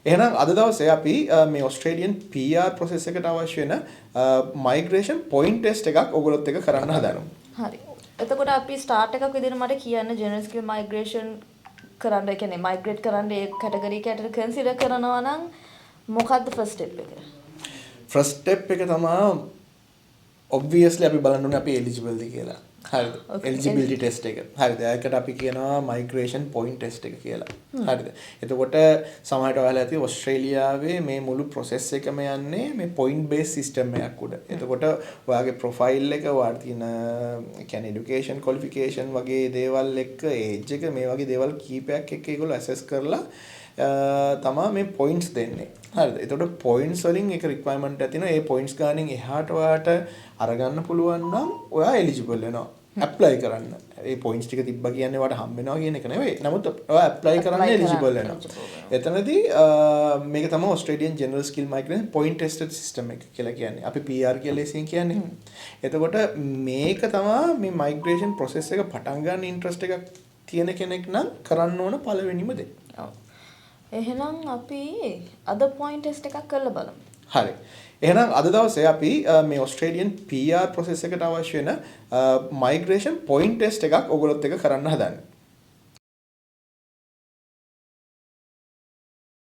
එහෙනම් අද දවසේ අපි මේ ඔස්ට්‍රේලියන් PR process එකට අවශ්‍ය වෙන migration point test එකක් ඔයගොල්ලොත් එක්ක කරන්න හදනවා. හරි. එතකොට අපි ස්ටාර්ට් එකක් විදිහට මට කියන්න general skill migration කරන්න, ඒ කියන්නේ migrate කරන්න ඒ category එකට consider කරනවා නම් මොකක්ද first step එක? first step එක තමයි obviously අපි බලන්න ඕනේ අපි eligible ද කියලා. හරිද? eligibility test එක. හරිද? ඒකට අපි කියනවා migration point test එක කියලා. හරිද? එතකොට සමහරට ඔයාලා ඇති ඕස්ට්‍රේලියාවේ මේ මුළු process එකම යන්නේ මේ point based system එකක් උඩ. එතකොට ඔයාගේ profile එක, ඔයාලා තියෙන කියන්නේ education qualification වගේ දේවල් එක්ක age එක මේ වගේ දේවල් කීපයක් එක්ක ඒගොල්ලෝ assess කරලා තමා මේ points දෙන්නේ. හරිද? එතකොට points වලින් එක requirement එකක් තියෙනවා. ඒ points ගානෙන් එහාට ඔයාට අරගන්න පුළුවන් නම් ඔයා eligible වෙනවා. apply කරන්න. ඒ points ටික තිබ්බා කියන්නේ ඔයාට හම්බ වෙනවා කියන එක නෙවෙයි. නමුත් ඔයා apply කරන්න eligible වෙනවා. එතනදී මේක තමයි Australian General Skill Migration Point Tested System එක කියලා කියන්නේ. අපි PR කියලා ලේසියෙන් කියන්නේ. එතකොට මේක තමයි මේ migration process එක පටන් ගන්න interest එකක් තියෙන කෙනෙක් නම් කරන්න ඕන පළවෙනිම දේ. ඔව්. එහෙනම් අපි අද point test එකක් කරලා බලමු. හරි. එහෙනම් අද දවසේ අපි මේ ඔස්ට්‍රේලියන් PR process එකට අවශ්‍ය වෙන migration point test එකක් ඔයගොල්ලොත් එක්ක කරන්න හදන්නේ.